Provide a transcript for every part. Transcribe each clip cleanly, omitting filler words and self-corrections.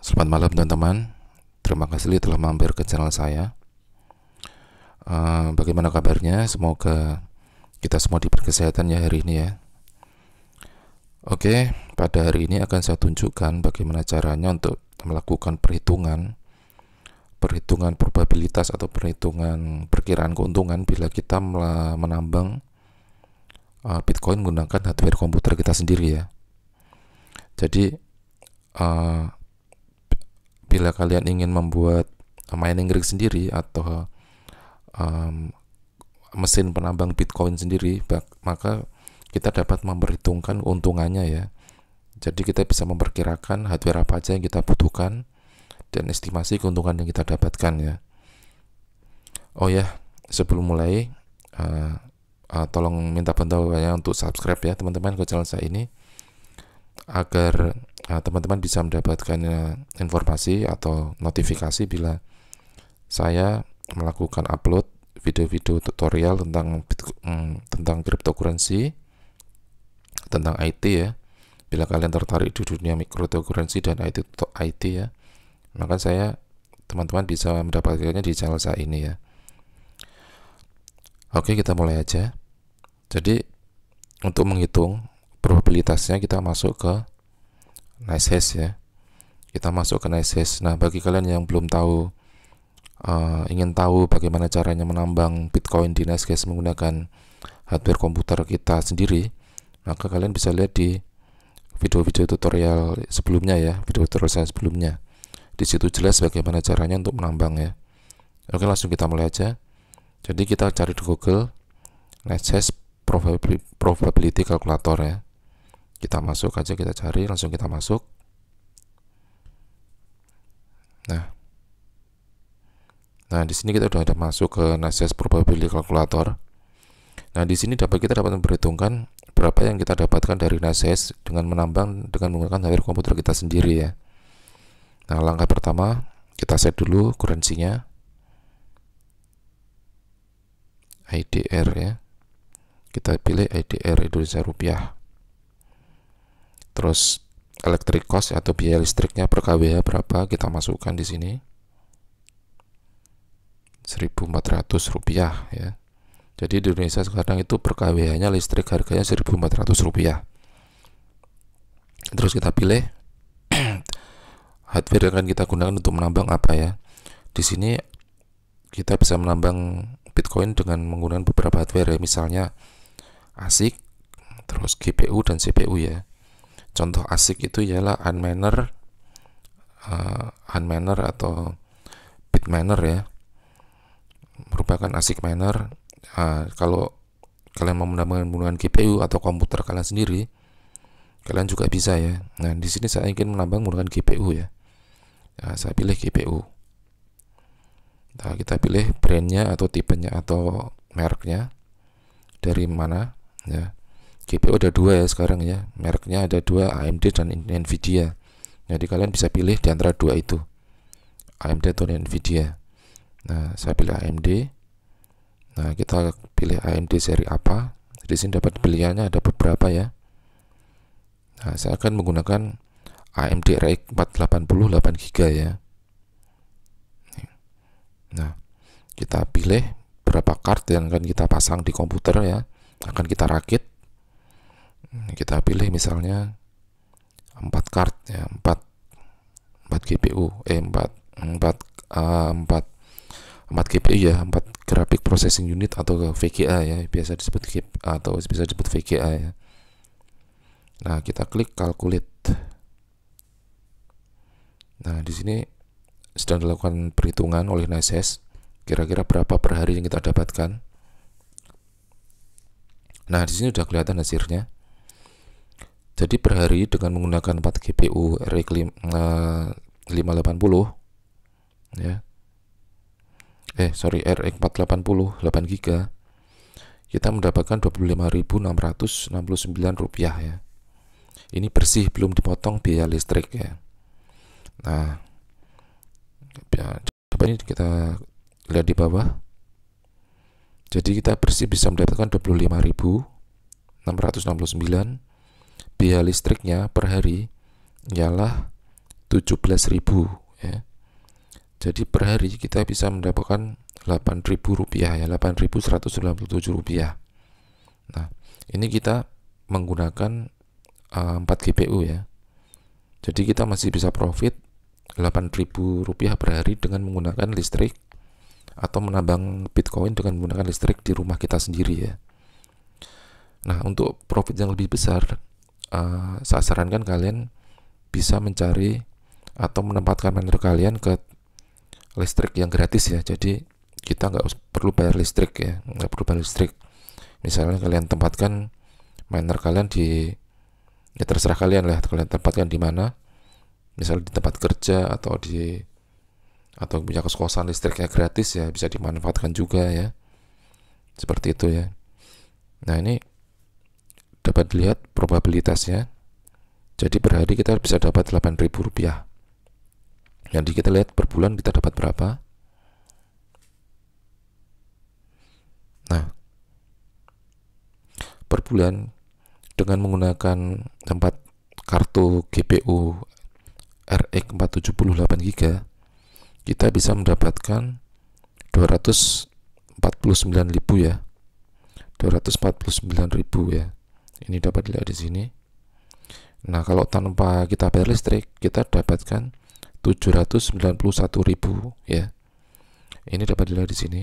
Selamat malam teman-teman. Terima kasih telah mampir ke channel saya. Bagaimana kabarnya? Semoga kita semua diberi kesehatan ya hari ini ya. Oke, pada hari ini akan saya tunjukkan bagaimana caranya untuk melakukan perhitungan probabilitas atau perhitungan perkiraan keuntungan bila kita menambang Bitcoin menggunakan hardware komputer kita sendiri ya. Jadi bila kalian ingin membuat mining rig sendiri atau mesin penambang Bitcoin sendiri, maka kita dapat memperhitungkan keuntungannya ya. Jadi kita bisa memperkirakan hardware apa aja yang kita butuhkan dan estimasi keuntungan yang kita dapatkan ya. Oh ya, sebelum mulai tolong minta bantuannya untuk subscribe ya teman-teman ke channel saya ini, agar teman-teman bisa mendapatkan informasi atau notifikasi bila saya melakukan upload video-video tutorial tentang cryptocurrency, tentang IT ya. Bila kalian tertarik di dunia cryptocurrency dan IT ya, maka teman-teman bisa mendapatkannya di channel saya ini ya. Oke, kita mulai aja. Jadi untuk menghitung probabilitasnya kita masuk ke NiceHash ya. Kita masuk ke NiceHash. Nah, bagi kalian yang belum tahu, ingin tahu bagaimana caranya menambang Bitcoin di NiceHash menggunakan hardware komputer kita sendiri, maka kalian bisa lihat di video-video tutorial sebelumnya ya, video tutorial saya sebelumnya. Di situ jelas bagaimana caranya untuk menambang ya. Oke, langsung kita mulai aja. Jadi kita cari di Google NiceHash probability calculator ya. Kita masuk aja, kita cari, langsung kita masuk. Nah, di sini kita sudah ada masuk ke NiceHash probability calculator. Nah, di sini kita dapat memperhitungkan berapa yang kita dapatkan dari NiceHash dengan menambang dengan menggunakan hardware komputer kita sendiri ya. Nah, langkah pertama kita set dulu currency-nya, IDR ya. Kita pilih IDR Indonesia Rupiah. Terus electric cost atau biaya listriknya per kWh berapa, kita masukkan di sini. 1.400 rupiah ya. Jadi di Indonesia sekarang itu per kWh-nya listrik harganya 1.400 rupiah. Terus kita pilih hardware yang akan kita gunakan untuk menambang apa ya. Di sini kita bisa menambang Bitcoin dengan menggunakan beberapa hardware ya, misalnya ASIC, terus GPU dan CPU ya. Contoh ASIC itu ialah Antminer atau Bitminer ya, merupakan ASIC miner. Kalau kalian mau menambang menggunakan GPU atau komputer kalian sendiri, kalian juga bisa ya. Nah, di sini saya ingin menambang menggunakan GPU ya. Nah, saya pilih GPU. Nah, kita pilih brandnya atau tipenya atau mereknya dari mana ya. GPU ada dua ya sekarang ya, mereknya ada dua, AMD dan Nvidia. Jadi kalian bisa pilih di antara dua itu, AMD atau Nvidia. Nah, saya pilih AMD. Nah, kita pilih AMD seri apa. Di sini dapat pilihannya ada beberapa ya. Nah, saya akan menggunakan AMD RX 480 8GB ya. Nah, kita pilih berapa card yang akan kita pasang di komputer ya, akan kita rakit. Kita pilih misalnya 4 card ya, 4 GPU, 4 GPU ya, 4 graphic processing unit atau VGA ya, biasa disebut VGA ya. Nah, kita klik calculate. Nah, di sini sedang dilakukan perhitungan oleh NiceHash kira-kira berapa per hari yang kita dapatkan. Nah, di sini sudah kelihatan hasilnya. Jadi per hari dengan menggunakan 4 GPU RX 580 ya. RX 480 8GB, kita mendapatkan 25.669 rupiah ya. Ini bersih, belum dipotong biaya listrik ya. Nah, coba ini kita lihat di bawah. Jadi kita bersih bisa mendapatkan 25.669. Biaya listriknya per hari ialah 17.000 ya. Jadi per hari kita bisa mendapatkan Rp8.000 ya, Rp8.197. Nah, ini kita menggunakan 4 GPU ya. Jadi kita masih bisa profit Rp8.000 per hari dengan menggunakan listrik atau menambang Bitcoin dengan menggunakan listrik di rumah kita sendiri ya. Nah, untuk profit yang lebih besar, saya sarankan kalian bisa mencari atau menempatkan miner kalian ke listrik yang gratis ya. Jadi kita nggak perlu bayar listrik ya, nggak perlu bayar listrik. Misalnya kalian tempatkan miner kalian di, ya terserah kalian lah, kalian tempatkan di mana. Misalnya di tempat kerja atau punya kos-kosan, listriknya gratis ya, bisa dimanfaatkan juga ya. Seperti itu ya. Nah, ini dapat dilihat probabilitasnya. Jadi per hari kita bisa dapat Rp8.000. Jadi kita lihat per bulan kita dapat berapa. Nah, per bulan dengan menggunakan 4 kartu GPU RX 478GB, kita bisa mendapatkan 249.000 ya. 249.000 ya. Ini dapat dilihat di sini. Nah, kalau tanpa kita bayar listrik, kita dapatkan 791.000 ya. Ini dapat dilihat di sini.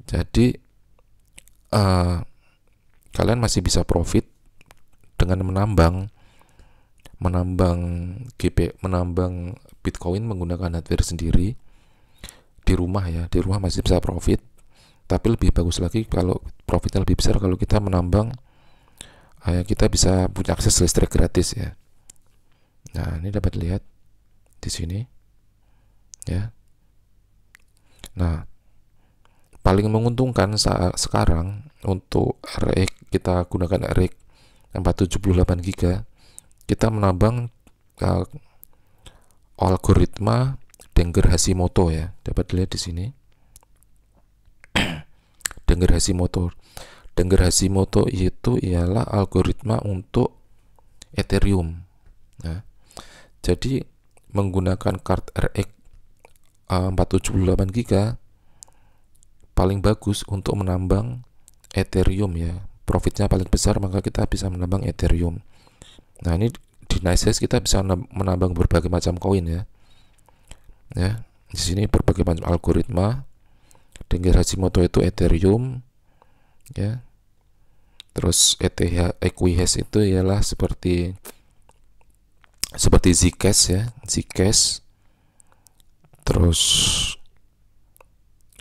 Jadi kalian masih bisa profit dengan menambang Bitcoin menggunakan hardware sendiri di rumah ya. Di rumah masih bisa profit, tapi lebih bagus lagi kalau profitnya lebih besar kalau kita menambang, kita bisa punya akses listrik gratis ya. Nah, ini dapat lihat di sini ya. Nah, paling menguntungkan saat sekarang untuk RX, kita gunakan RX 478GB, kita menambang algoritma Denger-Hashimoto ya. Dapat dilihat di sini. Denger-Hashimoto itu ialah algoritma untuk Ethereum. Nah, jadi menggunakan card RX 478GB paling bagus untuk menambang Ethereum ya. Profitnya paling besar, maka kita bisa menambang Ethereum. Nah, ini di NiceHash kita bisa menambang berbagai macam koin ya. Ya, di sini berbagai macam algoritma. Denger-Hashimoto itu Ethereum ya. Terus Equihash itu ialah seperti Zcash ya, Zcash. Terus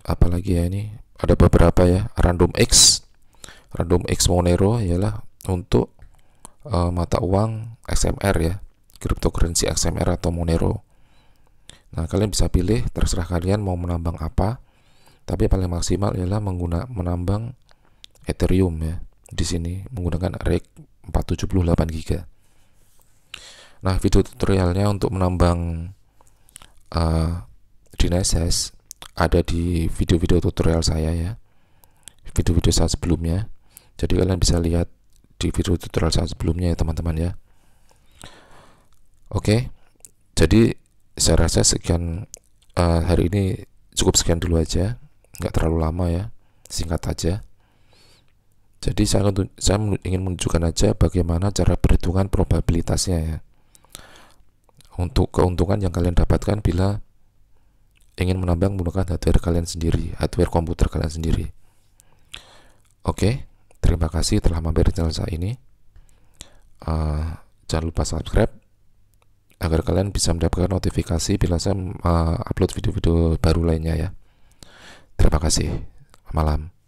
apalagi ya, ini ada beberapa ya. Random X Monero ialah untuk mata uang XMR ya, cryptocurrency XMR atau Monero. Nah, kalian bisa pilih, terserah kalian mau menambang apa, tapi paling maksimal ialah menambang Ethereum ya. Di sini menggunakan RX 478GB. Nah, video tutorialnya untuk menambang di NiceHash ada di video-video tutorial saya ya, video-video saya sebelumnya. Jadi kalian bisa lihat di video tutorial saya sebelumnya ya teman-teman ya. Oke, jadi saya rasa sekian hari ini, cukup sekian dulu aja, nggak terlalu lama ya, singkat aja. Jadi saya ingin menunjukkan aja bagaimana cara perhitungan probabilitasnya ya, untuk keuntungan yang kalian dapatkan bila ingin menambang menggunakan hardware kalian sendiri, hardware komputer kalian sendiri. Oke, terima kasih telah mampir di channel saya ini. Jangan lupa subscribe agar kalian bisa mendapatkan notifikasi bila saya upload video-video baru lainnya ya. Terima kasih. Malam.